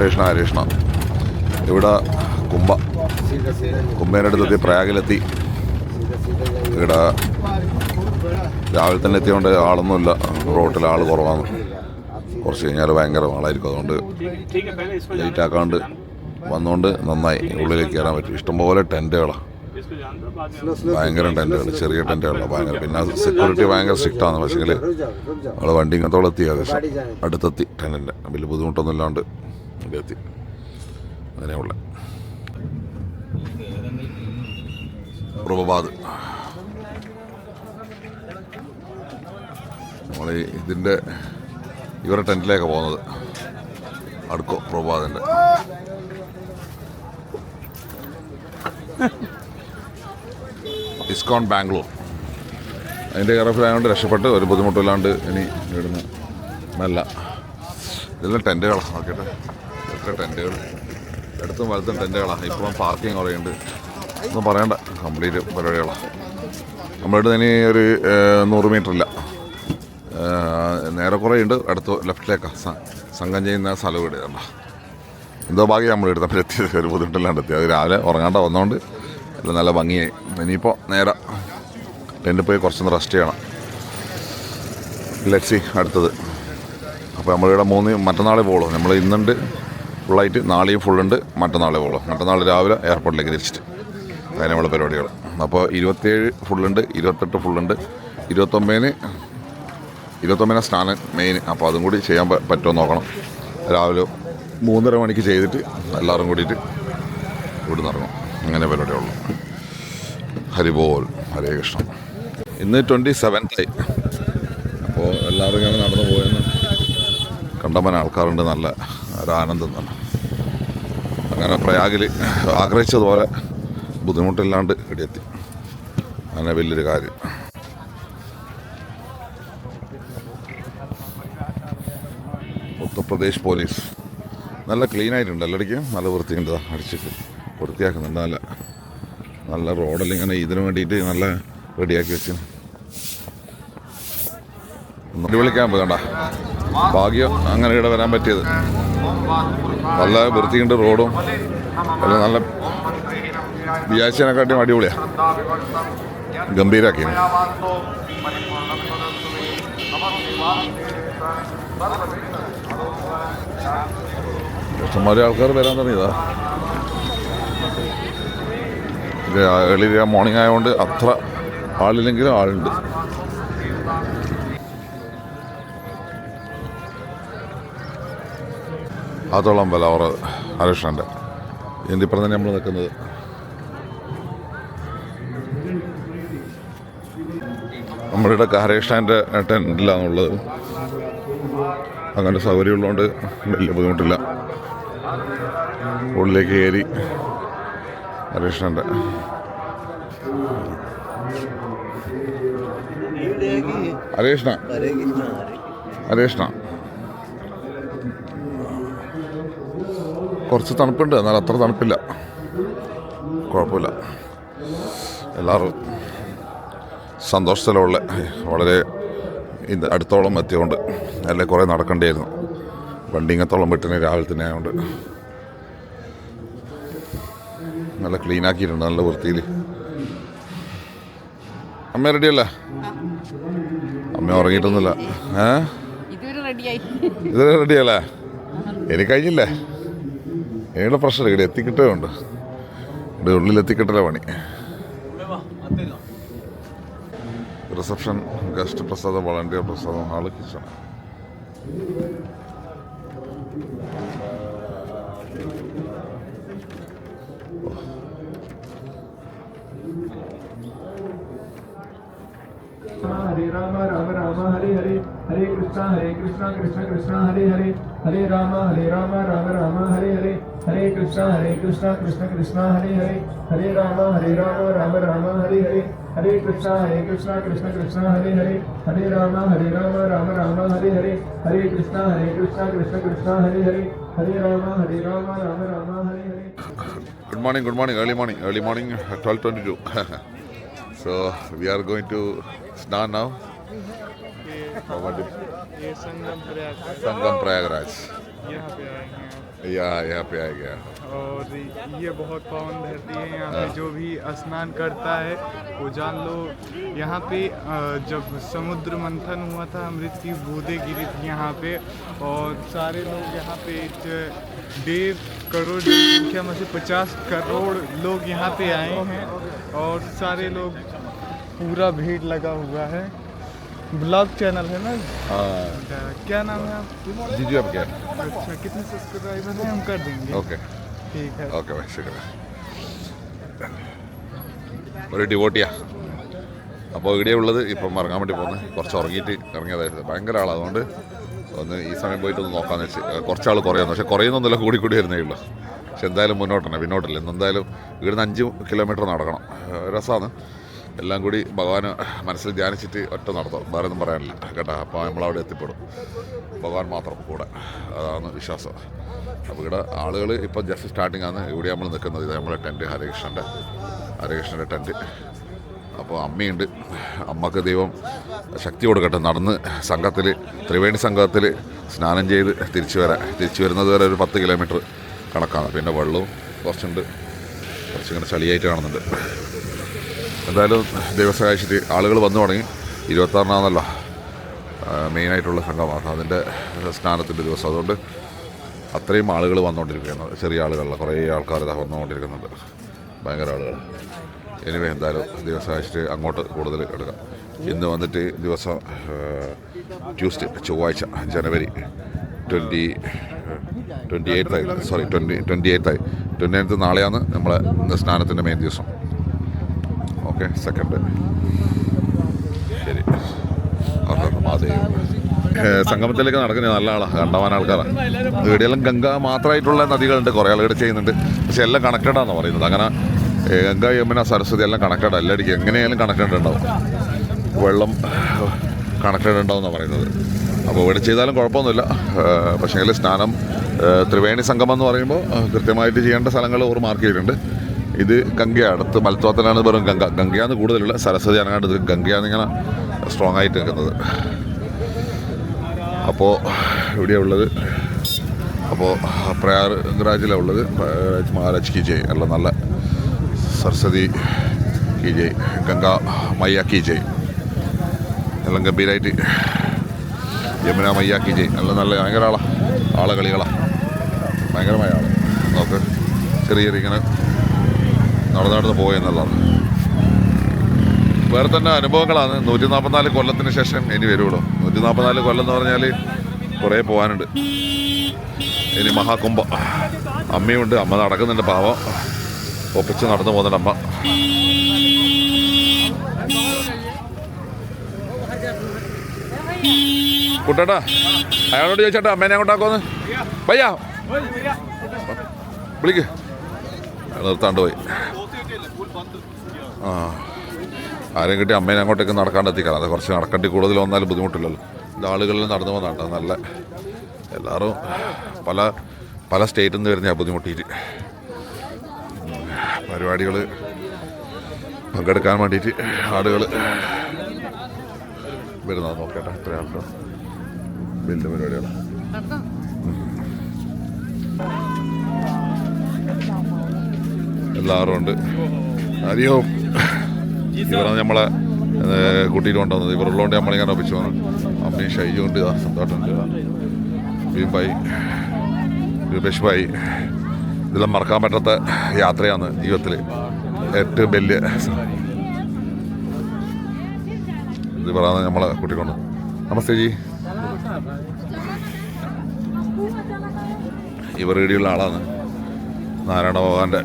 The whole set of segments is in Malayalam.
ഹരീഷ്ണ ഇവിടെ കുമ്പേനടുത്തെത്തി പ്രയാഗിലെത്തി. ഇവിടെ രാവിലെ തന്നെ എത്തിയതുകൊണ്ട് ആളൊന്നുമില്ല, റോട്ടിൽ ആൾ കുറവാണ്. കുറച്ച് കഴിഞ്ഞാൽ ഭയങ്കര ആളായിരിക്കും. അതുകൊണ്ട് ലേറ്റ് ആക്കാണ്ട് വന്നുകൊണ്ട് നന്നായി ഉള്ളിലേക്ക് കയറാൻ പറ്റും. ഇഷ്ടംപോലെ ടെൻറ്റുകളാണ്, ഭയങ്കര ടെൻറ്റുകൾ, ചെറിയ ടെൻറ്റുകളാണ് ഭയങ്കര. പിന്നെ സെക്യൂരിറ്റി ഭയങ്കര സ്ട്രിക്റ്റാണ്. പക്ഷേങ്കിൽ നമ്മൾ വണ്ടി ഇങ്ങനത്തോളം എത്തി, ഏകദേശം അടുത്തെത്തി ടെൻറ്റിൻ്റെ. വലിയ ബുദ്ധിമുട്ടൊന്നും ഇല്ലാണ്ട് ഇവിടെ എത്തി. അങ്ങനെയുള്ള പ്രഭുപാദ് നമ്മൾ ഇതിൻ്റെ ഇവരുടെ ടെൻറ്റിലേക്ക് പോകുന്നത്. അടുക്കോ പ്രഭുപാദിൻ്റെ ഇസ്കോൺ ബാംഗ്ലൂർ. അതിൻ്റെ കെയർഫിലായതുകൊണ്ട് രക്ഷപ്പെട്ട് ഒരു ബുദ്ധിമുട്ടില്ലാണ്ട് ഇനി ഇവിടുന്ന് നല്ല ഇതെല്ലാം ടെൻറ്റുകളാണ്. നോക്കിയിട്ട് എത്ര ടെൻറ്റുകൾ, അടുത്തും വലത്തും ടെൻറ്റുകളാണ്. ഇപ്പോഴും പാർക്കിംഗ് കുറയുണ്ട്, ഒന്നും പറയണ്ട, കംപ്ലീറ്റ് പരിപാടികളാണ്. നമ്മളിവിടെ ഇനി ഒരു 100 മീറ്റർ ഇല്ല, നേരെ കുറേ ഉണ്ട്. അടുത്ത് ലെഫ്റ്റിലേക്കാണ് സംഘം ചെയ്യുന്ന സ്ഥലം ഇവിടെ കണ്ട. എന്തോ ഭാഗ്യം നമ്മൾ എടുത്തപ്പോൾ എത്തിയത്, ഒരു ബുദ്ധിമുട്ടില്ലാണ്ട് എത്തി. അത് രാവിലെ ഉറങ്ങാണ്ട വന്നതുകൊണ്ട് എല്ലാം നല്ല ഭംഗിയായി. ഇനിയിപ്പോൾ നേരെ ടെൻറ്റിൽ പോയി കുറച്ചൊന്ന് റെസ്റ്റ് ചെയ്യണം. ലെറ്റ്സി അടുത്തത്. അപ്പോൾ നമ്മളിവിടെ മറ്റന്നാളെ പോകുള്ളൂ. നമ്മൾ ഇന്നുണ്ട് ഫുള്ളായിട്ട്, നാളെയും ഫുള്ളുണ്ട്, മറ്റന്നാളെ പോകുള്ളൂ. മറ്റന്നാൾ രാവിലെ എയർപോർട്ടിലേക്ക് തിരിച്ചിട്ട് അതിനുള്ള പരിപാടികൾ. അപ്പോൾ 27 ഫുള്ളുണ്ട്, 28 ഫുള്ളുണ്ട്, 29 സ്നാനം മെയിൻ. അപ്പോൾ അതും കൂടി ചെയ്യാൻ പറ്റുമോ നോക്കണം. രാവിലെ 3:30 മണിക്ക് ചെയ്തിട്ട് എല്ലാവരും കൂടിയിട്ട് ഇവിടെ നിന്നിറങ്ങും. അങ്ങനെ പരിപാടിയുള്ളൂ. ഹരിബോൾ, ഹരേ കൃഷ്ണ. ഇന്ന് 27th. അപ്പോൾ എല്ലാവരും ഇങ്ങനെ നടന്നു പോയെന്ന് കണ്ടമാനം ആൾക്കാരുണ്ട്. നല്ല ഒരാനന്ദം തന്നെ. അങ്ങനെ പ്രയാഗിൽ ആഗ്രഹിച്ചതുപോലെ ബുദ്ധിമുട്ടില്ലാണ്ട് ഇവിടെയെത്തി. അങ്ങനെ വലിയൊരു കാര്യം. ഉത്തർപ്രദേശ് പോലീസ് നല്ല ക്ലീനായിട്ടുണ്ട്. എല്ലായിടയ്ക്കും നല്ല വൃത്തിയുണ്ട്, അടിച്ചിട്ട് വൃത്തിയാക്കുന്നുണ്ട്. നല്ല റോഡെല്ലാം ഇങ്ങനെ ഇതിനു വേണ്ടിയിട്ട് നല്ല റെഡിയാക്കി വെച്ചു. വിളിക്കാൻ പോകണ്ട, ഭാഗ്യം അങ്ങനെ ഇവിടെ വരാൻ പറ്റിയത്. നല്ല വൃത്തിയുണ്ട് റോഡും എല്ലാം. നല്ല വിചാരിച്ചതിനെക്കാട്ടിയും അടിപൊളിയാണ്, ഗംഭീരാക്കി. ഇഷ്ടംമാതിരി ആൾക്കാർ വരാൻ തുടങ്ങിയതാ. ഏർലി മോർണിംഗ് ആയതുകൊണ്ട് അത്ര ആളില്ലെങ്കിലും ആളുണ്ട്. അതോളം വില അവർ ഹരീഷ്ണൻ്റെ ഇതിൻ്റെ ഇപ്പുറം തന്നെ നമ്മൾ നിൽക്കുന്നത്. നമ്മളിവിടെ ഹരീഷ്ണൻ്റെ ടെൻറ്റിലാണുള്ളത്. അങ്ങനെ സൗകര്യമുള്ളതുകൊണ്ട് വലിയ ബുദ്ധിമുട്ടില്ല. ഉള്ളിലേക്ക് കയറി ഹരീഷ്ണൻ്റെ ഹരീഷ്ണ കുറച്ച് തണുപ്പുണ്ട്, എന്നാൽ അത്ര തണുപ്പില്ല, കുഴപ്പമില്ല. എല്ലാവരും സന്തോഷത്തിലുള്ള വളരെ ഇത് അടുത്തോളം എത്തിയതുകൊണ്ട് അല്ലെ കുറേ നടക്കേണ്ടിയായിരുന്നു. വണ്ടി ഇങ്ങത്തോളം വിട്ടിന് രാവിലെ തന്നെ ആയതുകൊണ്ട് നല്ല ക്ലീനാക്കിയിട്ടുണ്ട്, നല്ല വൃത്തിയിൽ. അമ്മ റെഡിയല്ലേ? അമ്മ ഉറങ്ങിയിട്ടൊന്നുമില്ല. ഇത് റെഡിയല്ലേ? എനിക്ക് കഴിഞ്ഞില്ലേ? ഏടെ പ്രഷർ ഇവിടെ എത്തിക്കിട്ടേ ഉണ്ട്. ഇവിടെ ഉള്ളിൽ എത്തിക്കിട്ടല്ലേ പണി. റിസപ്ഷൻ, ഗസ്റ്റ് പ്രസാദം, വളണ്ടിയർ പ്രസാദം, hall, kitchen. Hare Ram Ram Ram Hare Hare Hare Krishna Krishna Krishna Hare Hare Hare Ram Ram Ram Hare Hare Hare Krishna Krishna Krishna Hare Hare Hare Ram Ram Ram Hare Hare Hare Krishna Krishna Krishna Hare Hare Hare Ram Ram Ram Hare Hare Hare Krishna Krishna Krishna Hare Hare Hare Ram Ram Ram Hare Hare. Good morning, early morning, 12:22. So we are going to Snan now. ये संगम प्रयागराज संगम प्रयागराज. यहाँ पे आएंगे. यहाँ पे आ गया। और ये बहुत पावन धरती है। यहाँ पे जो भी स्नान करता है वो जान लो, यहाँ पे जब समुद्र मंथन हुआ था, अमृत की बूंदें गिरी थी यहाँ पे, और सारे लोग यहाँ पे 1.5 करोड़ की संख्या में से 50 करोड़ लोग यहाँ पे आए हैं, और सारे लोग पूरा भीड़ लगा हुआ है। ब्लॉग चैनल है ना? हाँ क्या नाम है आप? जी आप क्या? अच्छा, कितने सब्सक्राइबर हैं? हम कर देंगे। ओके ठीक है। ഓക്കെ ബൈ ശരി ഒരു ഡിവോട്ടിയാ. അപ്പോൾ ഇവിടെ ഉള്ളത് ഇപ്പം ഇറങ്ങാൻ വേണ്ടി പോകുന്നത്, കുറച്ച് ഉറങ്ങിയിട്ട് ഇറങ്ങിയതായിരുന്നു. ഭയങ്കര ആളാണ്, അതുകൊണ്ട് ഒന്ന് ഈ സമയം പോയിട്ട് ഒന്ന് നോക്കാമെന്ന് വെച്ച്. കുറച്ചാൾ കുറയുന്നു, പക്ഷേ കുറയുന്നൊന്നുമില്ല, കൂടി വരുന്നേ ഉള്ളൂ. പക്ഷെ എന്തായാലും മുന്നോട്ടാണ്, പിന്നോട്ടില്ല. എന്തായാലും ഇവിടുന്ന് 5 കിലോമീറ്റർ നടക്കണം. രസമാണ്. എല്ലാം കൂടി ഭഗവാന് മനസ്സിൽ ധ്യാനിച്ചിട്ട് ഒറ്റ നടത്തും, വേറെ ഒന്നും പറയാനില്ല കേട്ടോ. അപ്പോൾ നമ്മളവിടെ എത്തിപ്പെടും, ഭഗവാൻ മാത്രം കൂടെ, അതാണ് വിശ്വാസം. അപ്പോൾ ഇവിടെ ആളുകൾ ഇപ്പോൾ ജസ്റ്റ് സ്റ്റാർട്ടിംഗ് ആണ്. ഇവിടെ നമ്മൾ നിൽക്കുന്നത് ഇത് നമ്മുടെ ടെൻറ്റ്, ഹരകൃഷ്ണൻ്റെ ടെൻറ്റ്. അപ്പോൾ അമ്മയുണ്ട്, അമ്മക്ക് ദൈവം ശക്തി കൊടുക്കട്ടെ. നടന്ന് സംഘത്തിൽ, ത്രിവേണി സംഘത്തിൽ സ്നാനം ചെയ്ത് തിരിച്ചു വരുന്നത് വരെ ഒരു 10 കിലോമീറ്റർ കണക്കാണ്. പിന്നെ വെള്ളവും കുറച്ചുണ്ട്, കുറച്ചിങ്ങനെ ചളിയായിട്ട് കാണുന്നുണ്ട്. എന്തായാലും ദൈവം സഹായിച്ചിട്ട് ആളുകൾ വന്നു തുടങ്ങി. 26-നാണല്ലോ മെയിനായിട്ടുള്ള സംഘമാണ്, അതിൻ്റെ സ്നാനത്തിൻ്റെ ദിവസം. അതുകൊണ്ട് അത്രയും ആളുകൾ വന്നുകൊണ്ടിരിക്കുകയാണ്. ചെറിയ ആളുകളല്ല, കുറേ ആൾക്കാർ വന്നുകൊണ്ടിരിക്കുന്നുണ്ട്, ഭയങ്കര ആളുകൾ. എനിവേ എന്തായാലും ദൈവം സഹായിച്ചിട്ട് അങ്ങോട്ട് കൂടുതൽ എടുക്കാം. ഇന്ന് വന്നിട്ട് ദിവസം ട്യൂസ്ഡേ, ചൊവ്വാഴ്ച, ജനുവരി 28 നാളെയാണ് നമ്മളെ സ്നാനത്തിൻ്റെ മെയിൻ ദിവസം. Okay, second. ശരി, സംഗമത്തിലേക്ക് നടക്കുന്ന നല്ല ആളാണ്, കണ്ടവാൻ ആൾക്കാരാണ്. ഇവിടെയെല്ലാം ഗംഗ മാത്രമായിട്ടുള്ള നദികളുണ്ട്, കുറേ ആളുകൾ ചെയ്യുന്നുണ്ട്. പക്ഷെ എല്ലാം കണക്റ്റഡാണെന്ന് പറയുന്നത്. അങ്ങനെ ഗംഗ, യമുന, സരസ്വതി എല്ലാം കണക്റ്റഡ്. എല്ലായിടയ്ക്കും എങ്ങനെയായാലും കണക്റ്റഡ് ഉണ്ടാവും, വെള്ളം കണക്റ്റഡ് ഉണ്ടാവും എന്നാണ് പറയുന്നത്. അപ്പോൾ ഇവിടെ ചെയ്താലും കുഴപ്പമൊന്നുമില്ല. പക്ഷേ സ്നാനം ത്രിവേണി സംഗമം എന്ന് പറയുമ്പോൾ കൃത്യമായിട്ട് ചെയ്യേണ്ട സ്ഥലങ്ങൾ ഓർ മാർക്ക് ചെയ്തിട്ടുണ്ട്. ഇത് ഗംഗയാണ്, അടുത്ത് മലത്തോത്തലാണ് വെറും ഗംഗയാണ് കൂടുതലുള്ള. സരസ്വതി അനങ്ങാണ്ട് ഇത് ഗംഗയാണ് ഇങ്ങനെ സ്ട്രോങ് ആയിട്ട് നിൽക്കുന്നത്. അപ്പോൾ ഇവിടെയാണ് ഉള്ളത്. അപ്പോൾ പ്രയാഗ്രാജിലാണ് ഉള്ളത്. മഹാരാജ് കി ജയ്, എല്ലാം നല്ല. സരസ്വതി കി ജയ്, ഗംഗ മയ്യ കി ജയ്, എല്ലാം ഗംഭീരമായിട്ട്. യമുന മയ്യ കി ജയ്, എല്ലാം നല്ല ഭയങ്കര കളികളാണ്, ഭയങ്കരമായ ആൾ. നമുക്ക് ചെറിയ ഇങ്ങനെ നടന്ന് പോയെന്നുള്ളതാണ്. വേറെ തന്നെ അനുഭവങ്ങളാണ്. 144 കൊല്ലത്തിന് ശേഷം ഇനി വരുള്ളൂ. 144 കൊല്ലം എന്ന് പറഞ്ഞാൽ കുറേ പോകാനുണ്ട്. ഇനി മഹാകുംഭ. അമ്മയുണ്ട്, അമ്മ നടക്കുന്നുണ്ട്, പാവം ഒപ്പിച്ച് നടന്നു പോകുന്നുണ്ട് അമ്മ. കുട്ടേട്ടാ, അയാളോട് ചോദിച്ചേട്ടാ അമ്മേനെ അങ്ങോട്ടാക്കോന്ന്. പയ്യാ വിളിക്ക്. നിർത്താണ്ട് പോയി. ആരെയും കിട്ടി അമ്മേനെ അങ്ങോട്ടേക്ക് നടക്കാണ്ട് എത്തിക്കണം. അത് കുറച്ച് നടക്കേണ്ടി കൂടുതൽ വന്നാലും ബുദ്ധിമുട്ടില്ലല്ലോ. ഇത് ആളുകളിൽ നടന്നു പോകുന്നതാണ് നല്ല. എല്ലാവരും പല സ്റ്റേറ്റിൽ നിന്ന് വരുന്ന ബുദ്ധിമുട്ടിയിട്ട് പരിപാടികൾ പങ്കെടുക്കാൻ വേണ്ടിയിട്ട് ആളുകൾ വരുന്നത്. നോക്കട്ടെ എത്ര ആൾക്കാർ വലിയ പരിപാടികൾ. എല്ലാവരും ഉണ്ട്. അറിയോ, ഇവരാണ് നമ്മളെ കൂട്ടിയിട്ട് കൊണ്ടുവന്നത്. ഇവരുള്ളതുകൊണ്ട് നമ്മളിങ്ങനെ ഒപ്പിച്ചു വന്നു. അമ്മയും ഷൈജു ഉണ്ട്, സന്തോഷമുണ്ട്, ഭീംഭായി, രൂപേഷ് ഭായി. ഇതെല്ലാം മറക്കാൻ പറ്റാത്ത യാത്രയാണ് ജീവിതത്തിൽ ഏറ്റവും വലിയ. ഇത് പറയാതെ നമ്മളെ കൂട്ടിക്കൊണ്ട്. നമസ്തേ ജി. ഇവർ ഇടിയുള്ള ആളാണ്, നാരായണ ഭഗവാന്റെ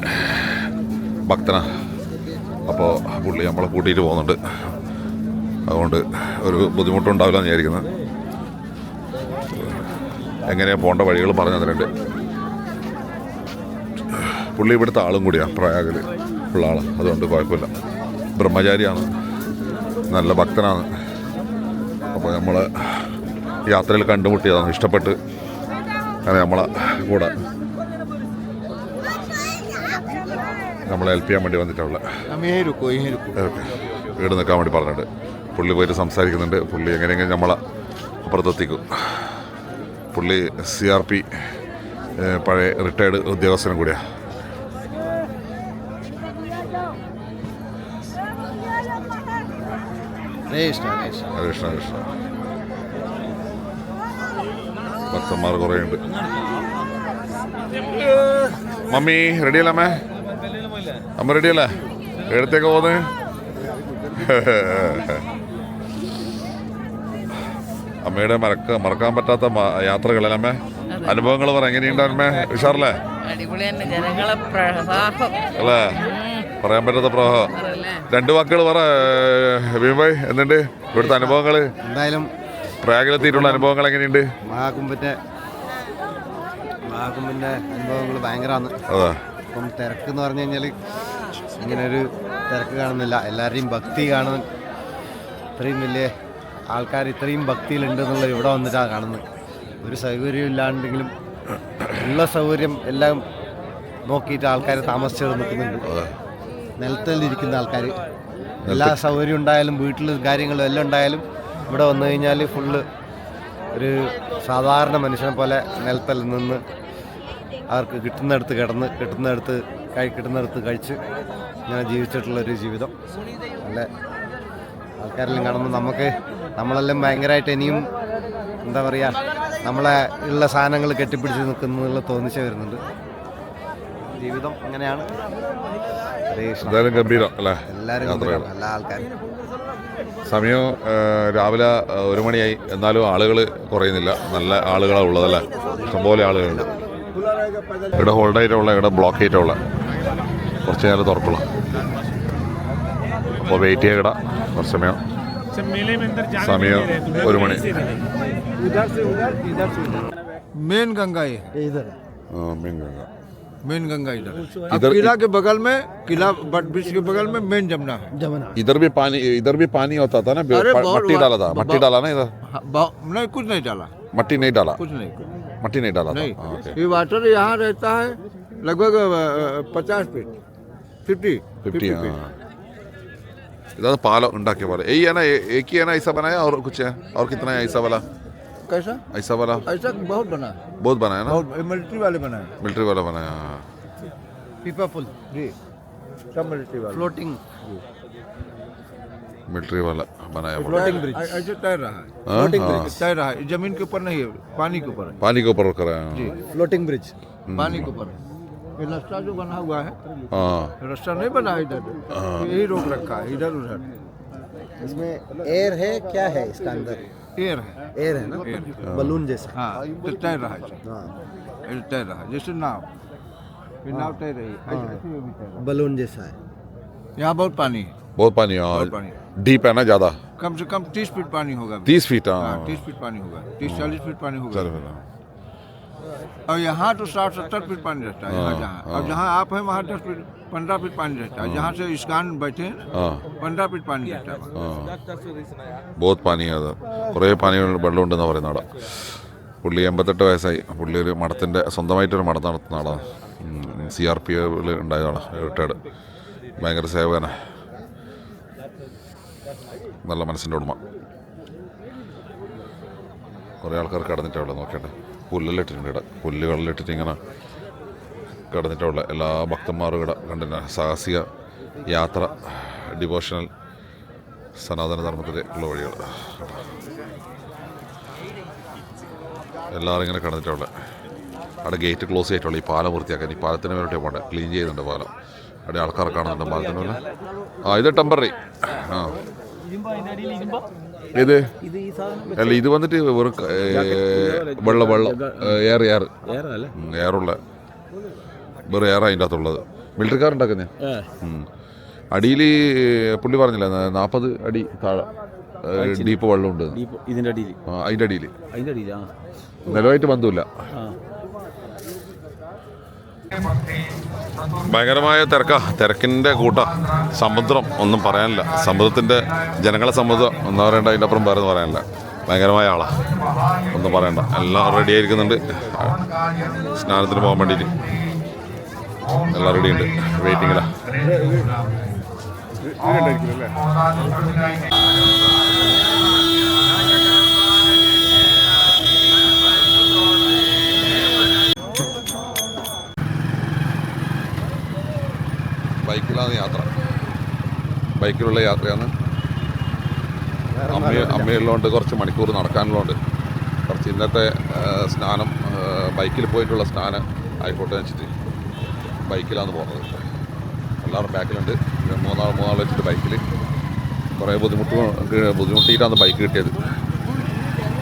ഭക്തനാ. അപ്പോൾ പുള്ളി നമ്മളെ കൂട്ടിയിട്ട് പോകുന്നുണ്ട്. അതുകൊണ്ട് ഒരു ബുദ്ധിമുട്ടുണ്ടാവില്ല എന്ന് വിചാരിക്കുന്നത്. എങ്ങനെയാണ് പോകേണ്ട വഴികൾ പറഞ്ഞു തന്നിട്ടുണ്ട്. പുള്ളി ഇവിടുത്തെ ആളും കൂടിയാണ്, പ്രയാഗിൽ ഉള്ള ആളാണ്. അതുകൊണ്ട് കുഴപ്പമില്ല. ബ്രഹ്മചാരിയാണ്, നല്ല ഭക്തനാണ്. അപ്പോൾ നമ്മൾ യാത്രയിൽ കണ്ടുമുട്ടിയതാണ്, ഇഷ്ടപ്പെട്ട് അങ്ങനെ നമ്മളെ കൂടെ നമ്മളെ ഹെൽപ്പ് ചെയ്യാൻ വേണ്ടി വന്നിട്ടുള്ള വീട് നിൽക്കാൻ വേണ്ടി പറഞ്ഞിട്ടുണ്ട്. പുള്ളി പോയിട്ട് സംസാരിക്കുന്നുണ്ട്. പുള്ളി എങ്ങനെയെങ്കിലും നമ്മളെ അപ്പുറത്തെത്തിക്കും. പുള്ളി CRP പഴയ റിട്ടയർഡ് ഉദ്യോഗസ്ഥനും കൂടിയാണ്. കൃഷ്ണ കൃഷ്ണ. ഭക്തന്മാർ കുറേ ഉണ്ട്. മമ്മി റെഡിയല്ലേ അമ്മേ? അമ്മ റെഡിയല്ലേ? എവിടത്തേക്ക് പോകുന്നത്? അമ്മയുടെ മറക്കാൻ പറ്റാത്ത യാത്രകളല്ലേ അമ്മേ? അനുഭവങ്ങൾ പറ, എങ്ങനെയുണ്ട് അമ്മേ? ഉഷാറല്ലേ? അല്ലേ? പറയാൻ പറ്റാത്ത പ്രവാഹം. 2 വാക്കുകൾ പറ ഭീമഭായ്, എന്തുണ്ട് ഇവിടുത്തെ അനുഭവങ്ങൾ? എന്തായാലും പ്രയാഗിലെത്തിയിട്ടുള്ള അനുഭവങ്ങൾ എങ്ങനെയുണ്ട്? മഹാകുംഭിന്റെ അനുഭവങ്ങൾ ഭയങ്കരമാണ്. അതാ ഇപ്പം തിരക്ക് എന്ന് പറഞ്ഞു കഴിഞ്ഞാൽ ഇങ്ങനെ ഒരു തിരക്ക് കാണുന്നില്ല. എല്ലാവരുടെയും ഭക്തി കാണുന്ന, ഇത്രയും വലിയ ആൾക്കാർ ഇത്രയും ഭക്തിയിലുണ്ട് എന്നുള്ളത് ഇവിടെ വന്നിട്ടാണ് കാണുന്നത്. ഒരു സൗകര്യം ഇല്ലാണ്ടെങ്കിലും ഉള്ള സൗകര്യം എല്ലാം നോക്കിയിട്ട് ആൾക്കാർ താമസിച്ച് നിൽക്കുന്നുണ്ട്. നിലത്തിലിരിക്കുന്ന ആൾക്കാർ എല്ലാ സൗകര്യം ഉണ്ടായാലും വീട്ടിൽ കാര്യങ്ങളും എല്ലാം ഉണ്ടായാലും ഇവിടെ വന്നു കഴിഞ്ഞാൽ ഫുള്ള് ഒരു സാധാരണ മനുഷ്യനെ പോലെ നിലത്തിൽ നിന്ന് അവർക്ക് കിട്ടുന്നിടത്ത് കിടന്ന് കിട്ടുന്നിടത്ത് കഴിച്ച് ഇങ്ങനെ ജീവിച്ചിട്ടുള്ളൊരു ജീവിതം നല്ല ആൾക്കാരെല്ലാം കാണുമ്പോൾ നമ്മളെല്ലാം ഭയങ്കരമായിട്ട് ഇനിയും എന്താ പറയുക, നമ്മളെ ഉള്ള സാധനങ്ങൾ കെട്ടിപ്പിടിച്ച് നിൽക്കുന്നതിൽ തോന്നിച്ച് വരുന്നുണ്ട്. ജീവിതം അങ്ങനെയാണ്. എന്തായാലും ഗംഭീരം അല്ലേ? എല്ലാവരും എല്ലാ ആൾക്കാരും. സമയം രാവിലെ 1 മണിയായി, എന്നാലും ആളുകൾ കുറയുന്നില്ല. നല്ല ആളുകളാണ് ഉള്ളതല്ലേ? ഇഷ്ടംപോലെ ആളുകളുണ്ട്. ഇവിടെ ഹോൾഡ് ആയിട്ടുള്ള, ഇവിടെ ബ്ലോക്ക് ആയിട്ടുള്ള, കുറച്ച് നേരം തുറക്കുള്ളൂ. അപ്പോൾ വെയിറ്റ് ചെയ്യുക കുറച്ച് സമയം. 1 മണി. मेन गंगा ये ഇതർ मेन गंगा इधर किला के बगल में, किला बट ब्रिज के बगल में मेन जमुना है. इधर भी पानी होता था ना? मट्टी डाला था? मट्टी डाला ना इधर? नहीं, कुछ नहीं डाला. मट्टी नहीं डाला? कुछ नहीं. मट्टी नहीं डाला था? नहीं. हाँ, ओके. ये वाटर यहाँ रहता है लगभग 50 फीट 50 50. हाँ, इधर पालो ഉണ്ടാക്കിയ പോലെ. यही है ना? एक ही है ना ऐसा बनाया, और कुछ है? और कितना है ऐसा वाला? कैसा? ऐसा वाला ऐसा बहुत बना है. बहुत बनाया ना? बहुत मिलिट्री वाले बनाए. मिलिट्री वाला बनाया. हाँ. पीपा पुल जी, सब मिलिट्री वाले. फ्लोटिंग मिलिट्री वाला बनाया. Floating bridge. ऐसे तैर रहा है. हाँ, हाँ. तैर रहा है. जमीन के ऊपर नहीं है, पानी के ऊपर है. पानी के ऊपर कराया. जी, फ्लोटिंग ब्रिज. पानी के ऊपर है. ये रास्ता जो बना हुआ है, हाँ. रास्ता नहीं बना है इधर. यही रोक रखा है इधर उधर. इसमें एयर है, क्या है इसका अंदर? एयर है. एयर है ना, बलून जैसा. हाँ, तो तैर रहा है. हाँ, ये तैर रहा है जैसे नाव. ये नाव तैर रही है. ऐसे ये भी तैर रहा बलून जैसा है. है. यहाँ बहुत पानी है. बहुत पानी. हाँ, बहुत पानी. डीप है ना ज़्यादा? कम से कम 30 फीट पानी होगा. 30 फीट. हाँ, हाँ, 30 फीट पानी होगा. 30-40 फीट पानी होगा. चलो फिर. और यहाँ तो 60-70 फीट पानी रहता है. यहाँ जहाँ और जहाँ आप हैं वहाँ 10 फीट 15 फीट पानी रहता है. जहाँ से इस्कान बैठे हैं हाँ, 15 फीट पानी रहता है. हाँ. बहुत पानी അത് കുറേ പാനി വെള്ളമുണ്ടെന്ന് പറയുന്ന ആളാണ് പുള്ളി. 88 വയസ്സായി. പുള്ളി ഒരു മഠത്തിൻ്റെ സ്വന്തമായിട്ടൊരു മഠം നടത്തുന്ന ആളാണ്. CRPF ഉണ്ടായതാണ്, റിട്ടയർഡ്. ഭയങ്കര സേവകന, നല്ല മനസ്സിൻ്റെ ഉടമ. കുറേ ആൾക്കാർ കിടന്നിട്ടുള്ള നോക്കട്ടെ. പുല്ലെല്ലാം ഇട്ടിട്ടുണ്ട് ഇവിടെ. പുല്ലുകളിലിട്ടിട്ട് ഇങ്ങനെ കിടന്നിട്ടുള്ള എല്ലാ ഭക്തന്മാരും ഇവിടെ കണ്ടില്ല. സാഹസിക യാത്ര, ഡിവോഷണൽ സനാതന ധർമ്മത്തിലേക്കുള്ള വഴികൾ. എല്ലാവരും ഇങ്ങനെ കിടന്നിട്ടുള്ള. അവിടെ ഗേറ്റ് ക്ലോസ് ചെയ്തിട്ടുള്ള. ഈ പാലം വൃത്തിയാക്കാൻ, ഈ പാലത്തിന് വേണ്ടിയിട്ട് പോകണ്ട, ക്ലീൻ ചെയ്യുന്നുണ്ട് പാലം. അവിടെ ആൾക്കാർ കാണുന്നുണ്ട് പാലത്തിന് പോലെ. ആ, ഇത് ടെമ്പററി. ആ, ഇത് അല്ല, ഇത് വന്നിട്ട് വെറും വെള്ളം എയറുള്ള വെറും എയർ അതിൻ്റെ അകത്തുള്ളത്. മിലിറ്ററിക്കാരുണ്ടാക്കുന്നേ. അടിയിൽ പുള്ളി പറഞ്ഞില്ല 40 അടി താഴെ ഡീപ്പ് വെള്ളമുണ്ട് ഇതിൻ്റെ അടിയിൽ. അതിൻ്റെ അടിയിൽ ആ നിലവായിട്ട് ബന്ധമില്ല. ഭയങ്കരമായ തിരക്കിൻ്റെ കൂട്ട. സമുദ്രം ഒന്നും പറയാനില്ല. സമുദ്രത്തിൻ്റെ ജനങ്ങളെ സമുദ്രം ഒന്നും പറയണ്ട, അതിൻ്റെ അപ്പുറം വേറെ പറയാനില്ല. ഭയങ്കരമായ ആളാണ്, ഒന്നും പറയണ്ട. എല്ലാം റെഡി ആയിരിക്കുന്നുണ്ട് സ്നാനത്തിന് പോകാൻ വേണ്ടിയിട്ട്. എല്ലാം റെഡിയുണ്ട്, വെയിറ്റിങ്ങിലാണ്. ബൈക്കിലാണ് യാത്ര. ബൈക്കിലുള്ള യാത്രയാണ്. അമ്മയുള്ളതുകൊണ്ട് കുറച്ച് മണിക്കൂർ നടക്കാനുള്ളതുകൊണ്ട് കുറച്ച് ഇന്നത്തെ സ്നാനം ബൈക്കിൽ പോയിട്ടുള്ള സ്നാനം ആയിക്കോട്ടെ വെച്ചിട്ട് ബൈക്കിലാണ് പോകുന്നത്. എല്ലാവരും ബാക്കിലുണ്ട്. മൂന്നാൾ വെച്ചിട്ട് ബൈക്കിൽ കുറേ ബുദ്ധിമുട്ടിയിട്ടാണ് ബൈക്ക് കിട്ടിയത്.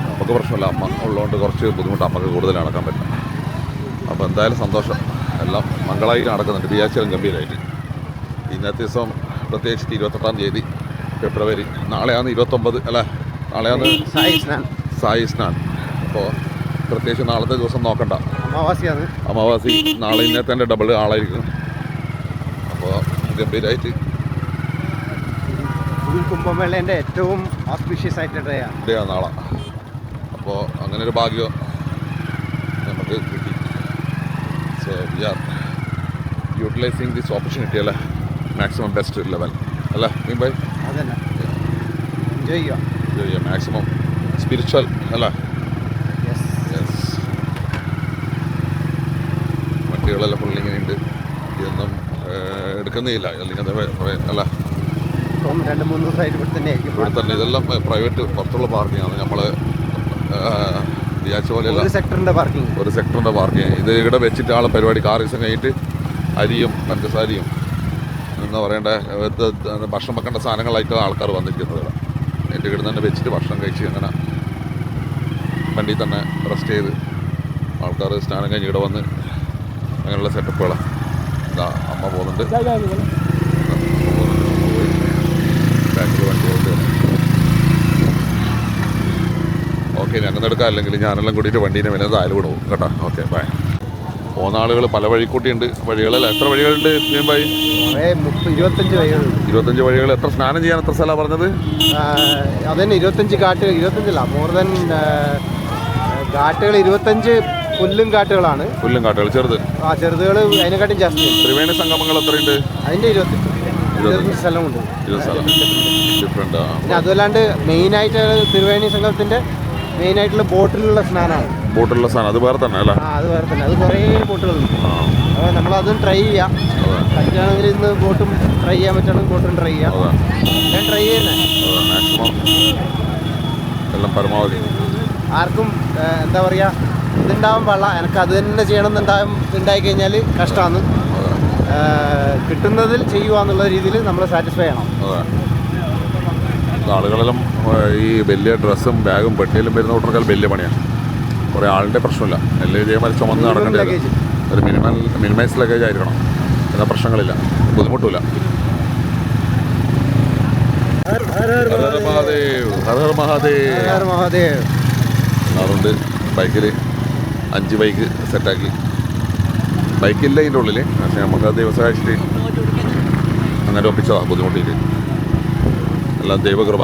നമുക്ക് പ്രശ്നമില്ല, അമ്മ ഉള്ളതുകൊണ്ട് കുറച്ച് ബുദ്ധിമുട്ട് അമ്മക്ക് കൂടുതൽ നടക്കാൻ പറ്റില്ല. അപ്പോൾ എന്തായാലും സന്തോഷം, എല്ലാം മംഗളായി നടക്കുന്നുണ്ട്. വിചാരിച്ചാലും ഗംഭീരമായിട്ട്. ഇന്നത്തെ ദിവസം പ്രത്യേകിച്ച് 28-ാം തീയതി ഫെബ്രുവരി, നാളെയാണ് 29 അല്ല, നാളെയാണ് സായി സ്നാൻ. അപ്പോൾ പ്രത്യേകിച്ച് നാളത്തെ ദിവസം നോക്കണ്ട, അമാവാസി. നാളെ ഇന്നത്തെ ഡബിൾ ആളായിരിക്കും. അപ്പോൾ ഗംഭീരമായിട്ട് കുംഭമേളേൻ്റെ ഏറ്റവും ഓസ്പീഷ്യസ് ആയിട്ടുള്ള ഡേയാണ് നാളെ. അപ്പോൾ അങ്ങനെ ഒരു ഭാഗ്യം നമുക്ക് കിട്ടി. So we are utilizing this opportunity അല്ലേ, മാക്സിമം ബെസ്റ്റ് ലെവൽ അല്ലേ മീൻ ബൈ? അതന്നെ, എൻജോയ് ചെയ്യുക മാക്സിമം സ്പിരിച്വൽ അല്ലേ? വണ്ടികളെല്ലാം ഫുള്ള് ഇങ്ങനെ ഉണ്ട്. ഇതൊന്നും എടുക്കുന്നില്ല അല്ലെങ്കിൽ അല്ല, 2-3 ദിവസമായിട്ട് ഇവിടെ തന്നെ ഇതെല്ലാം പ്രൈവറ്റ് പുറത്തുള്ള പാർക്കിങ്ങാണ്. നമ്മൾ വിചാരിച്ച പോലെയല്ല, ഒരു സെക്ടറിൻ്റെ പാർക്കിങ്. ഇത് ഇവിടെ വെച്ചിട്ട് ആളെ പരിപാടി 6 ദിവസം കഴിഞ്ഞിട്ട് അരിയും പഞ്ചസാരിയും എന്താ പറയേണ്ട ഭക്ഷണം വെക്കേണ്ട സാധനങ്ങളായിട്ട് ആൾക്കാർ വന്നിരിക്കുന്നത് ഇവിടെ. എൻ്റെ ഇവിടെ തന്നെ വെച്ചിട്ട് ഭക്ഷണം കഴിച്ച് അങ്ങനെ വണ്ടി തന്നെ റെസ്റ്റ് ചെയ്ത് ആൾക്കാർ സ്നാനം കഴിഞ്ഞ് ഇവിടെ വന്ന് അങ്ങനെയുള്ള സെറ്റപ്പുകളാണ്. ഇതാ അമ്മ പോകുന്നുണ്ട്. ബാക്കിൽ വണ്ടി പോകുന്നുണ്ട്. ഓക്കെ, ഞങ്ങൾ എടുക്കാം, അല്ലെങ്കിൽ ഞാനെല്ലാം കൂടിയിട്ട് വണ്ടീനെ വരുന്നത് ആയാലും വിടും കേട്ടോ. Okay bye. പോകുന്ന ആളുകൾ പല വഴിക്കൂട്ടിയുണ്ട്. വഴികളല്ല, എത്ര വഴികളുണ്ട് മീൻബായി? 25 വഴികൾ. എത്ര സ്നാനം ചെയ്യാൻ എത്ര സ്ഥലമാണ് പറഞ്ഞത്? അതന്നെ 25 മോർ ദാൻ ഘാട്ടുകൾ 25 പുല്ലും കാട്ടുകളാണ്. ചെറുത് ചെറുതുകൾ അതിനെക്കാട്ടും ജാസ്തി. ത്രിവേണി സംഗമങ്ങൾ എത്രയുണ്ട്? അതിൻ്റെ 25 സ്ഥലമുണ്ട്. 20 സ്ഥലം ഡിഫറെൻ്റ്. പിന്നെ അതുമല്ലാണ്ട് മെയിനായിട്ട് ത്രിവേണി സംഗമത്തിൻ്റെ മെയിനായിട്ടുള്ള ബോട്ടിലുള്ള സ്നാനമാണ്. അത് വേറെ തന്നെ അല്ല? അത് വേറെ തന്നെ. അത് കുറേ ബോട്ടുകളുണ്ട്. അപ്പോൾ നമ്മളതും ട്രൈ ചെയ്യാം. പറ്റുകയാണെങ്കിൽ ഇന്ന് ബോട്ടും ട്രൈ ചെയ്യാൻ പറ്റുകയാണെങ്കിൽ ബോട്ടും ട്രൈ ചെയ്യാം. ഞാൻ ട്രൈ ചെയ്യുന്നത് മാക്സിമം എല്ലാം പരമാവധി. ആർക്കും എന്താ പറയുക, ഇതുണ്ടാവാൻ പാടില്ല. എനിക്ക് അത് തന്നെ ചെയ്യണം ഉണ്ടായിക്കഴിഞ്ഞാൽ കഷ്ടമാണ്. കിട്ടുന്നതിൽ ചെയ്യുക എന്നുള്ള രീതിയിൽ നമ്മൾ സാറ്റിസ്ഫൈ ചെയ്യണം. ആളുകളെല്ലാം ഈ വലിയ ഡ്രസ്സും ബാഗും പെട്ടിയിലും വരുന്ന കൂട്ടർക്കാൽ വലിയ പണിയാണ്. കുറേ ആളിൻ്റെ പ്രശ്നമില്ല. എല്ലാം ഇതേമാതിരി ചുമന്ന് നടക്കേണ്ടത്. ഒരു മിനിമൈസ് ലഗേജ് ആയിരിക്കണം. എന്നാൽ പ്രശ്നങ്ങളില്ല, ബുദ്ധിമുട്ടില്ല. അതുകൊണ്ട് ബൈക്കിൽ 5 ബൈക്ക് സെറ്റാക്കി. ബൈക്കില്ല ഇതിൻ്റെ ഉള്ളിൽ, പക്ഷേ നമുക്ക് ദിവസം കഴിച്ചിട്ട് അങ്ങനെ ഒപ്പിച്ചതാണ് ബുദ്ധിമുട്ടിയിട്ട്. എല്ലാം ദൈവകൃപ.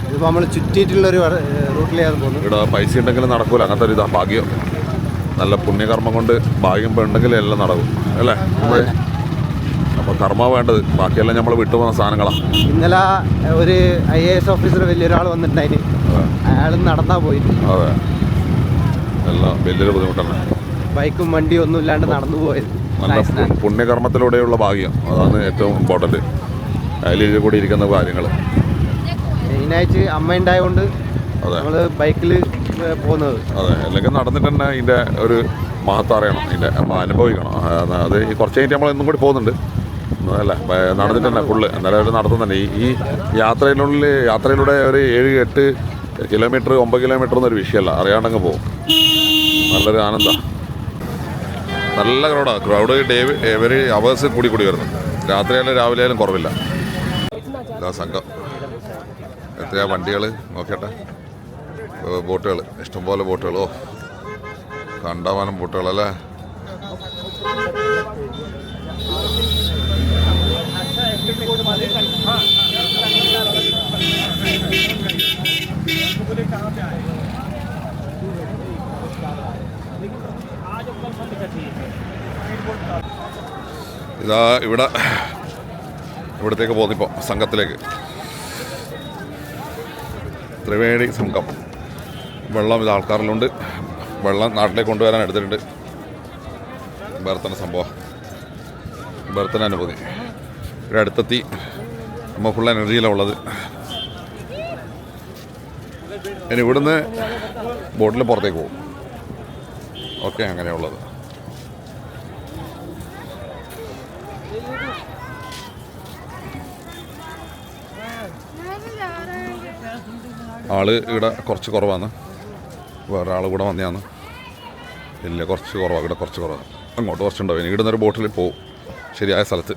ഇതിപ്പോൾ നമ്മൾ ചുറ്റിയിട്ടുള്ളൊരു റൂട്ടിലാണ് പോകുന്നത്. ഇവിടെ പൈസ ഉണ്ടെങ്കിലും നടക്കൂല, അങ്ങനത്തെ ഒരു ഇതാ ഭാഗ്യം. നല്ല പുണ്യകർമ്മം കൊണ്ട് ഭാഗ്യം ഉണ്ടെങ്കിൽ എല്ലാം നടക്കും അല്ലേ? അപ്പോൾ കർമ്മ വേണ്ടത്, ബാക്കിയെല്ലാം നമ്മൾ വിട്ടുപോകുന്ന സാധനങ്ങളാണ്. ഇന്നലെ ഒരു IAS ഓഫീസർ വലിയൊരാൾ വന്നിട്ടുണ്ടായിരുന്നു. അയാൾ നടന്നാ പോയിട്ട്. അതെ, എല്ലാം വലിയൊരു ബുദ്ധിമുട്ടാണ്. ബൈക്കും വണ്ടിയും ഒന്നും ഇല്ലാണ്ട് നടന്നു പോയത്. നല്ല പുണ്യകർമ്മത്തിലൂടെയുള്ള ഭാഗ്യം, അതാണ് ഏറ്റവും ഇമ്പോർട്ടൻറ്റ്. അതിൽ കൂടി ഇരിക്കുന്ന കാര്യങ്ങൾ. മെയിനായിട്ട് അമ്മ ഉണ്ടായതുകൊണ്ട് നമ്മൾ ബൈക്കിൽ പോകുന്നത്. അതെ, അല്ലെങ്കിൽ നടന്നിട്ട് തന്നെ ഇതിൻ്റെ ഒരു മഹത്വം അറിയണം, ഇതിൻ്റെ അനുഭവിക്കണം. അത് ഈ കുറച്ച് കഴിഞ്ഞിട്ട് നമ്മൾ ഇന്നും കൂടി പോകുന്നുണ്ട് അല്ല, നടന്നിട്ട് തന്നെ ഫുള്ള് എന്നാലും ഒരു നടത്തം തന്നെ. ഈ യാത്രയിലൂടെ ഒരു 7-8 കിലോമീറ്റർ 9 കിലോമീറ്റർ എന്നൊരു വിഷയമല്ല, അറിയാണ്ടങ്ങ് പോകും. നല്ലൊരു ആനന്ദമാണ്. നല്ല ക്രൗഡ് എവറി അവേഴ്സ് കൂടി വരുന്നു. രാത്രിയായാലും രാവിലെ ആയാലും കുറവില്ല. ഇതാ സംഘം. എത്രയാ വണ്ടികൾ നോക്കട്ടെ. ബോട്ടുകൾ, ഇഷ്ടംപോലെ ബോട്ടുകൾ. ഓ, കണ്ടമാനം ബോട്ടുകളല്ലേ. ഇതാ ഇവിടത്തേക്ക് പോകുന്നിപ്പോൾ സംഘത്തിലേക്ക്. ത്രിവേണി സംഘം. വെള്ളം ഇത് ആൾക്കാരിലുണ്ട്. വെള്ളം നാട്ടിലേക്ക് കൊണ്ടുവരാൻ എടുത്തിട്ടുണ്ട്. വേറെ തന്നെ സംഭവം. ബർത്തന അനുഭൂതി. ഇവിടെ അടുത്തെത്തി. നമ്മൾ ഫുൾ എനർജിയിലാണ് ഉള്ളത്. ഇനി ഇവിടുന്ന് ബോട്ടിൽ പുറത്തേക്ക് പോകും. ഓക്കെ, അങ്ങനെയുള്ളത്. ആള് ഇവിടെ കുറച്ച് കുറവാണ്. വേറെ ആൾ കൂടെ വന്നതാണ്. ഇല്ല, കുറച്ച് കുറവാണ്. ഇവിടെ കുറച്ച് കുറവാണ്. അങ്ങോട്ട് കുറച്ചുണ്ടാവും. ഇനി ഇവിടുന്നൊരു ബോട്ടിൽ പോവും ശരിയായ സ്ഥലത്ത്.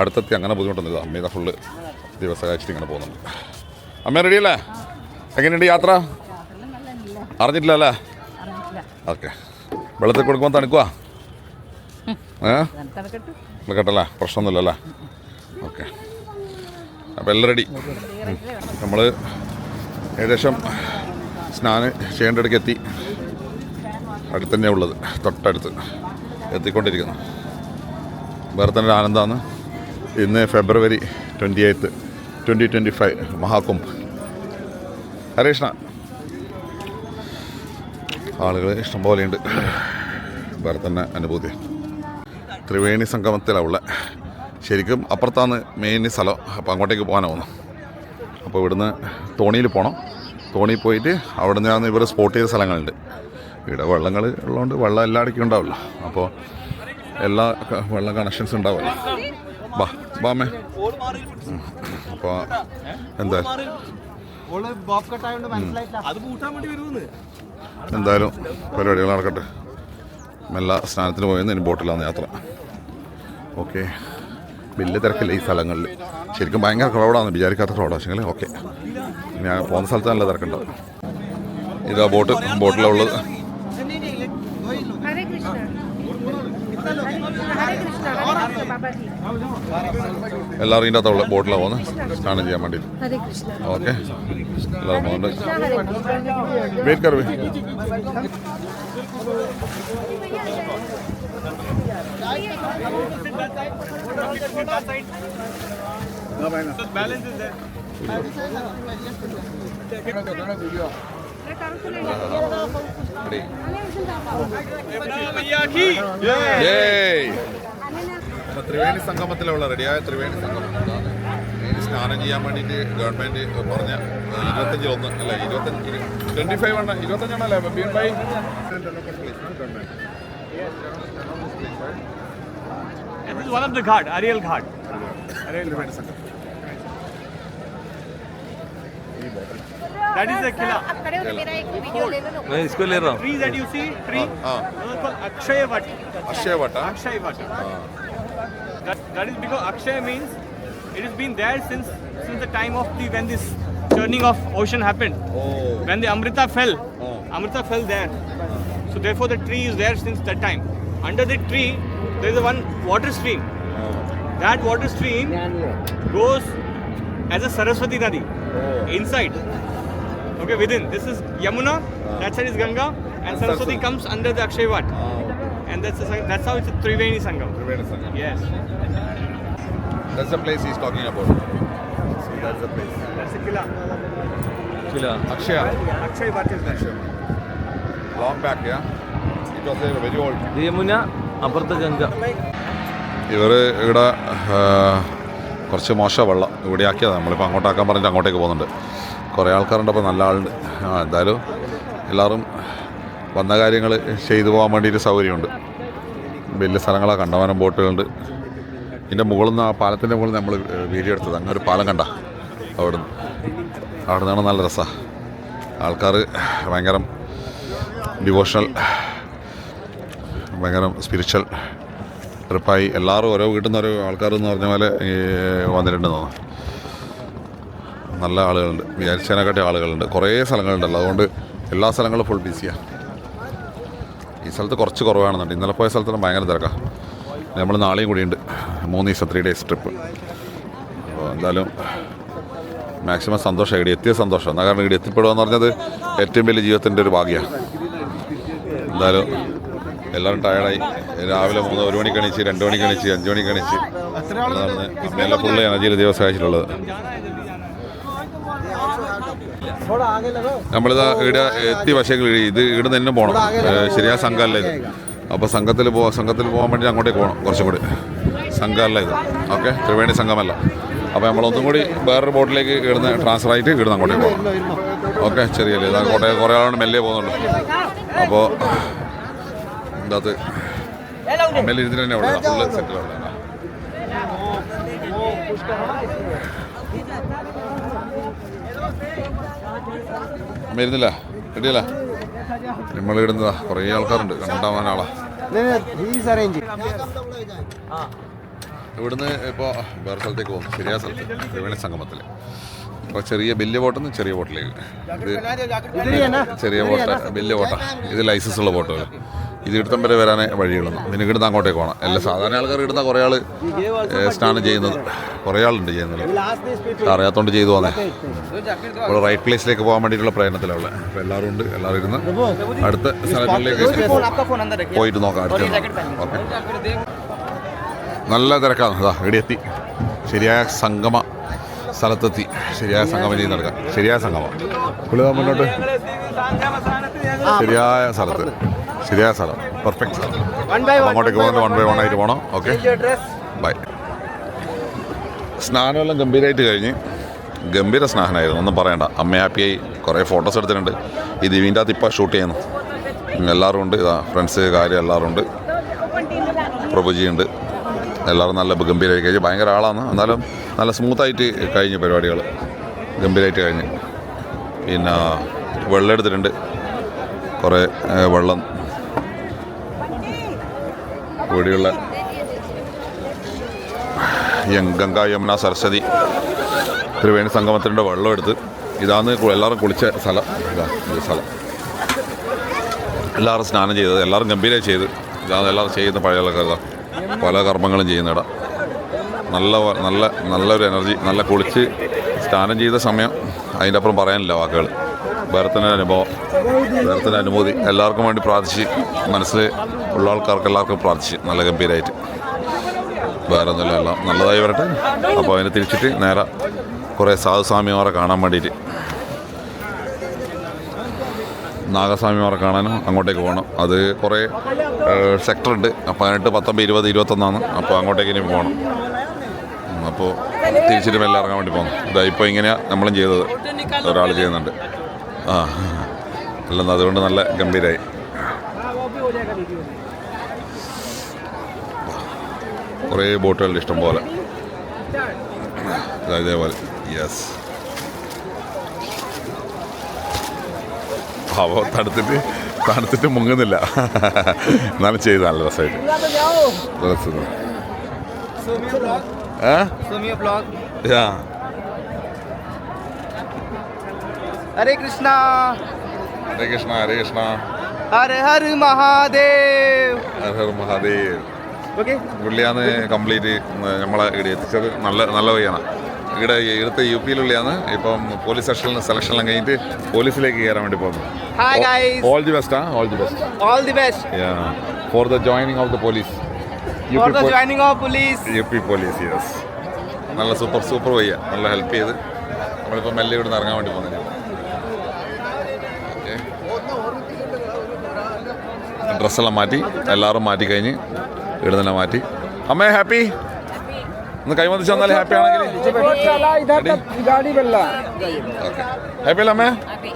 അടുത്തെത്തി. അങ്ങനെ ബുദ്ധിമുട്ടൊന്നുമില്ല. അമ്മ ഇതാ ഫുള്ള് ദിവസം കഴിച്ചിട്ട് ഇങ്ങനെ പോകുന്നുണ്ട്. അമ്മ റെഡിയല്ലേ? എങ്ങനെയുണ്ട് യാത്ര? അറിഞ്ഞിട്ടില്ല അല്ലേ? ഓക്കെ. വെള്ളത്തിൽ കൊടുക്കുമ്പോൾ തണുക്കുവാ? കേട്ടല്ലേ? പ്രശ്നമൊന്നുമില്ലല്ലേ? ഓക്കെ. അപ്പോൾ എല്ലാം റെഡി. നമ്മൾ ഏകദേശം സ്നാനം ചെയ്യേണ്ടിടയ്ക്ക് എത്തി. അടുത്ത് തന്നെ ഉള്ളത്, തൊട്ടടുത്ത് എത്തിക്കൊണ്ടിരിക്കുന്നു. വേറെ തന്നെ ഒരു ആനന്ദമാണ്. ഇന്ന് ഫെബ്രുവരി 28, 2025 മഹാകുംഭ്. ഹരേ കൃഷ്ണ. ആളുകൾ ഇഷ്ടംപോലെയുണ്ട്. വേറെ തന്നെ അനുഭൂതി. ത്രിവേണി സംഗമത്തിലാണ് ഉള്ളത്. ശരിക്കും അപ്പുറത്താണ് മെയിൻ സ്ഥലം. അപ്പോൾ അങ്ങോട്ടേക്ക് പോകാനാവുന്നു. അപ്പോൾ ഇവിടുന്ന് തോണിയിൽ പോകണം. തോണിയിൽ പോയിട്ട് അവിടെ നിന്നാണ് ഇവർ സ്പോട്ട് ചെയ്ത സ്ഥലങ്ങളുണ്ട്. ഇവിടെ വെള്ളങ്ങൾ ഉള്ളതുകൊണ്ട് വെള്ളം എല്ലായിടയ്ക്കും ഉണ്ടാവില്ല. അപ്പോൾ എല്ലാ വെള്ളം കണക്ഷൻസ് ഉണ്ടാവില്ല. ബാമേ. അപ്പോൾ എന്തായാലും പരിപാടികൾ നടക്കട്ടെ. മെല്ലെ സ്നാനത്തിന് പോയെന്ന് ഇനി ബോട്ടിലാണ് യാത്ര. ഓക്കെ. വലിയ തിരക്കില്ല ഈ സ്ഥലങ്ങളിൽ. ശരിക്കും ഭയങ്കര ക്രൗഡാണ്, വിചാരിക്കാത്ത ക്രൗഡാണ്. പക്ഷേ ഓക്കെ, ഞാൻ പോകുന്ന സ്ഥലത്ത് നല്ല തിരക്കുണ്ടാവും. ഇതാ ബോട്ടിലുള്ളത്. എല്ലാവരും ഇതിൻ്റെ അകത്തുള്ള ബോട്ടിലാണ് പോകുന്നത് സ്നാനം ചെയ്യാൻ വേണ്ടി. ഓക്കെ, എല്ലാവരും പോകുന്നുണ്ട്. വെയിറ്റ് കർവേ. ത്രിവേണി സംഗമത്തിലുള്ള റെഡിയായ ത്രിവേണി സംഗമം. സ്നാനം ചെയ്യാൻ വേണ്ടിയിട്ട് ഗവൺമെൻറ് പറഞ്ഞ 25 അല്ല 25 ആണ്. 25 by This is one of the ghat, Ariel Ghat. That is the killa. मैं इसको ले रहा हूँ. Trees that you see, those are called Akshay Vat. Akshaya വട്ട. Akshay Vat. That is because Akshay means it has been there since the time of when this churning of ocean happened. When the Amrita fell, Amrita fell there. So therefore the tree is there since that time. Under the tree there is one water stream. That water stream goes as a Saraswati Nadi inside. Okay, within. This is Yamuna, that side is Ganga, and Saraswati comes under the Akshay Vat. And that's how it's a Triveni Sangam. Yes. That's the place he's talking about. So that's the place. That's the killa. Killa. Akshaya. Akshay Vat is there. Long back, yeah? It was very old. Yamuna അപ്പുറത്തെ ഗംഗ. ഇവർ ഇവിടെ കുറച്ച് മോശം വെള്ളം ഇവിടെ ആക്കിയതാണ്. നമ്മളിപ്പോൾ അങ്ങോട്ടാക്കാൻ പറഞ്ഞിട്ട് അങ്ങോട്ടേക്ക് പോകുന്നുണ്ട്. കുറേ ആൾക്കാരുണ്ട്. അപ്പോൾ നല്ല ആളുണ്ട്. എന്തായാലും എല്ലാവരും വന്ന കാര്യങ്ങൾ ചെയ്തു പോകാൻ വേണ്ടിയിട്ട് സൗകര്യമുണ്ട്. വലിയ സ്ഥലങ്ങളാണ്. കണ്ടമാനം ബോട്ടുകളുണ്ട്. ഇതിൻ്റെ മുകളിൽ നിന്ന്, ആ പാലത്തിൻ്റെ മുകളിൽ നമ്മൾ വീഡിയോ എടുത്തത്. അങ്ങനെ ഒരു പാലം കണ്ട അവിടെ നിന്നാണ്. നല്ല രസമാണ്. ആൾക്കാർ ഭയങ്കര ഡിവോഷണൽ, ഭയങ്കര സ്പിരിച്വൽ ട്രിപ്പായി. എല്ലാവരും ഓരോ വീട്ടിൽ നിന്ന് ഓരോ ആൾക്കാരെന്ന് പറഞ്ഞ പോലെ വന്നിട്ടുണ്ടെന്ന് തോന്നുന്നു. നല്ല ആളുകളുണ്ട്. വിചാരിച്ചതിനെക്കാട്ടി ആളുകളുണ്ട്. കുറേ സ്ഥലങ്ങളുണ്ടല്ലോ. അതുകൊണ്ട് എല്ലാ സ്ഥലങ്ങളും ഫുൾ ബിസിയാണ്. ഈ സ്ഥലത്ത് കുറച്ച് കുറവാണെന്നുണ്ട്. ഇന്നലെ പോയ സ്ഥലത്തെല്ലാം ഭയങ്കര തിരക്കാണ്. നമ്മൾ നാളെയും കൂടിയുണ്ട്. 3 ദിവസം 3 days ട്രിപ്പ്. അപ്പോൾ എന്തായാലും മാക്സിമം സന്തോഷം. ഇവിടെ എത്തിയ സന്തോഷം. എന്നാൽ കാരണം ഇവിടെ എത്തിപ്പെടുക എന്ന് പറഞ്ഞത് ഏറ്റവും വലിയ ജീവിതത്തിൻ്റെ ഒരു ഭാഗ്യമാണ്. എന്തായാലും എല്ലാവരും ടയർഡായി. രാവിലെ 1 മണിക്ക് എണീച്ച്, 2 മണിക്ക് എണീച്ച്, 5 മണിക്ക് എണീച്ച് നടന്ന് അമ്മയെല്ലാം ഫുള്ള് എനർജിയിൽ ദിവസം അയച്ചിട്ടുള്ളത്. നമ്മളിതാ ഇവിടെ എത്തി. പക്ഷേ ഇത് ഇവിടെ നിന്ന് തന്നെ പോകണം. ശരിയായ സംഘമല്ല ഇത്. അപ്പോൾ സംഘത്തിൽ പോകാൻ വേണ്ടി അങ്ങോട്ടേക്ക് പോകണം. കുറച്ചും കൂടി സംഘമല്ല ഇത്. ഓക്കെ, ത്രിവേണി സംഘമല്ല. അപ്പോൾ നമ്മളൊന്നും കൂടി വേറൊരു ബോട്ടിലേക്ക് ഇടുന്ന ട്രാൻസ്ഫർ ആയിട്ട് ഇടുന്ന അങ്ങോട്ടേക്ക് പോകണം. ഓക്കെ, ചെറിയല്ലേ ഇതാ കോട്ടയം കുറേ ആളാണ് മെല്ലെ പോകുന്നുണ്ട്. അപ്പോൾ ഇതിനകത്ത് മെല്ലെ ഇരുന്നിട്ട് തന്നെ അവിടെ ഫുള്ള് സെറ്റിലാണ്. വരുന്നില്ല, റെഡിയല്ല? നമ്മൾ ഇടുന്നതാ കുറേ ആൾക്കാരുണ്ട്, കണ്ടാവാൻ ആളാ. ഇവിടുന്ന് ഇപ്പോൾ വേറെ സ്ഥലത്തേക്ക് പോകും, ശരിയായ സ്ഥലത്ത് ത്രിവേണി സംഗമത്തിൽ. അപ്പോൾ ചെറിയ വലിയ ബോട്ടിൽ നിന്ന് ചെറിയ ബോട്ടിലേക്ക്. ഇത് ചെറിയ ബോട്ട്, വലിയ ബോട്ടാണ്. ഇത് ലൈസൻസ് ഉള്ള ബോട്ടുകൾ. ഇത് ഇവിടുത്തം വരെ വരാനേ വഴിയുള്ളൂ. പിന്നെ ഇവിടുന്ന് അങ്ങോട്ടേക്ക് പോകണം. എല്ലാ സാധാരണ ആൾക്കാർ ഇടുന്ന കുറേ ആൾ സ്നാനം ചെയ്യുന്നത്, കുറേ ആളുണ്ട് ചെയ്യുന്നത്. അറിയാത്തോണ്ട് ചെയ്തു പോകുന്നത്. അപ്പോൾ റൈറ്റ് പ്ലേസിലേക്ക് പോകാൻ വേണ്ടിയിട്ടുള്ള പ്രയത്നത്തിലുള്ള. അപ്പോൾ എല്ലാവരും ഉണ്ട്, എല്ലാവരും ഇരുന്ന് അടുത്ത സ്ഥലങ്ങളിലേക്ക് പോയിട്ട് നോക്കാം. അടുത്ത ഓക്കെ, നല്ല തിരക്കാണ്. അതാ ഇവിടെ എത്തി, ശരിയായ സംഗമ സ്ഥലത്തെത്തി. ശരിയായ സംഗമം ചെയ്ത് നടക്കാം. ശരിയായ സംഗമം പുള്ളിതാ മുന്നോട്ട്. ശരിയായ സ്ഥലത്ത്, ശരിയായ സ്ഥലം, പെർഫെക്റ്റ് സ്ഥലം. അങ്ങോട്ടേക്ക് പോകുന്നത് 1 by 1 ആയിട്ട് പോകണം. Okay, by. സ്നാനമെല്ലാം ഗംഭീരമായിട്ട് കഴിഞ്ഞ്, ഗംഭീര സ്നാനമായിരുന്നു, ഒന്നും പറയണ്ട. അമ്മ ഹാപ്പിയായി, കുറേ ഫോട്ടോസ് എടുത്തിട്ടുണ്ട്. ഈ ദിവീൻ്റെ അകത്ത് ഇപ്പോൾ ഷൂട്ട് ചെയ്യുന്നു. എല്ലാവരും ഉണ്ട്, ഇതാ ഫ്രണ്ട്സ് കാര്യം എല്ലാവരും ഉണ്ട്. പ്രഭുജിയുണ്ട്. എല്ലാവരും നല്ല ഗംഭീരമായി കഴിഞ്ഞ്. ഭയങ്കര ആളാണ്, എന്നാലും നല്ല സ്മൂത്തായിട്ട് കഴിഞ്ഞ് പരിപാടികൾ, ഗംഭീരമായിട്ട് കഴിഞ്ഞ്. പിന്നെ വെള്ളം എടുത്തിട്ടുണ്ട്, കുറേ വെള്ളം ഇവിടെയുള്ള ഗംഗ യമുന സരസ്വതി ത്രിവേണി സംഗമത്തിൻ്റെ വെള്ളം എടുത്ത് ഇതാണ് എല്ലാവരും കുളിച്ച സ്ഥലം. ഇതാ ഈ സ്ഥലം, എല്ലാവരും സ്നാനം ചെയ്തത്, എല്ലാവരും ഗംഭീരമായി ചെയ്ത്. ഇതാണ് എല്ലാവരും ചെയ്യുന്ന പഴയ ആൾക്കാർ പല കർമ്മങ്ങളും ചെയ്യുന്നിട. നല്ലൊരു എനർജി, നല്ല കുളിച്ച് സ്നാനം ചെയ്ത സമയം അതിൻ്റെ അപ്പുറം പറയാനില്ല വാക്കുകൾ. വേറെത്തന്നെ അനുഭവം, വേറെത്തന്നെ അനുഭൂതി. എല്ലാവർക്കും വേണ്ടി പ്രാർത്ഥിച്ച്, മനസ്സിൽ ഉള്ള ആൾക്കാർക്ക് എല്ലാവർക്കും പ്രാർത്ഥിച്ച് നല്ല ഗംഭീരമായിട്ട്. വേറെ ഒന്നുമില്ല, എല്ലാം നല്ലതായി വരട്ടെ. അപ്പോൾ അതിന് തിരിച്ചിട്ട് നേരെ കുറേ സാധുസ്വാമിമാരെ കാണാൻ വേണ്ടിയിട്ട്, നാഗസ്വാമിമാരെ കാണാനും അങ്ങോട്ടേക്ക് പോകണം. അത് കുറേ സെക്ടറുണ്ട്. 18, 19, 20, 21 അപ്പോൾ അങ്ങോട്ടേക്ക് ഇനി പോകണം. അപ്പോൾ തിരിച്ചിട്ട് മെല്ലെ ഇറങ്ങാൻ വേണ്ടി പോകുന്നു. ഇതാ ഇപ്പോൾ ഇങ്ങനെയാണ് നമ്മളും ചെയ്തത്, ഒരാൾ ചെയ്യുന്നുണ്ട്. അല്ലെന്ന് അതുകൊണ്ട് നല്ല ഗംഭീരമായി. കുറേ ബോട്ടുകളുടെ ഇഷ്ടം പോലെ ഇതേപോലെ. യെസ്, അപ്പോൾ തണുത്തിട്ട് മുങ്ങുന്നില്ല, എന്നാലും ചെയ്ത് നല്ല രസമായിട്ട്. हरे कृष्णा, ഹരേ കൃഷ്ണ, ഹരേ കൃഷ്ണ, हर हर महादेव. ഹര ഹര മഹാദേവ്. ओके, പുള്ളിയാണ് കംപ്ലീറ്റ് നമ്മളെ ഇവിടെ എത്തിച്ചത്. നല്ല വഴിയാണ്. ഇവിടെ ഇവിടുത്തെ UP-ലുള്ളിയാണ്. ഇപ്പം പോലീസ് സെലക്ഷനെല്ലാം കഴിഞ്ഞിട്ട് പോലീസിലേക്ക് കയറാൻ വേണ്ടി പോകുന്നു. Hi guys. All the best, all the best. All the best Yeah, for the joining of the police. for the joining of police. UP police, yes. നല്ല സൂപ്പർ വയ്യ, നല്ല ഹെൽപ്പ് ചെയ്ത് നമ്മളിപ്പോൾ മെല്ലെ ഇവിടെ നിന്ന് ഇറങ്ങാൻ വേണ്ടി പോകുന്നത്. ഓക്കെ, ഡ്രസ്സെല്ലാം മാറ്റി, എല്ലാവരും മാറ്റി കഴിഞ്ഞ് ഇവിടെ തന്നെ മാറ്റി. അമ്മേ ഹാപ്പി? ഒന്ന് കൈവന്നിച്ച് വന്നാൽ ഹാപ്പി ആണെങ്കിൽ. ഓക്കെ, ഹാപ്പി അല്ലേ അമ്മേ? ഹാപ്പി.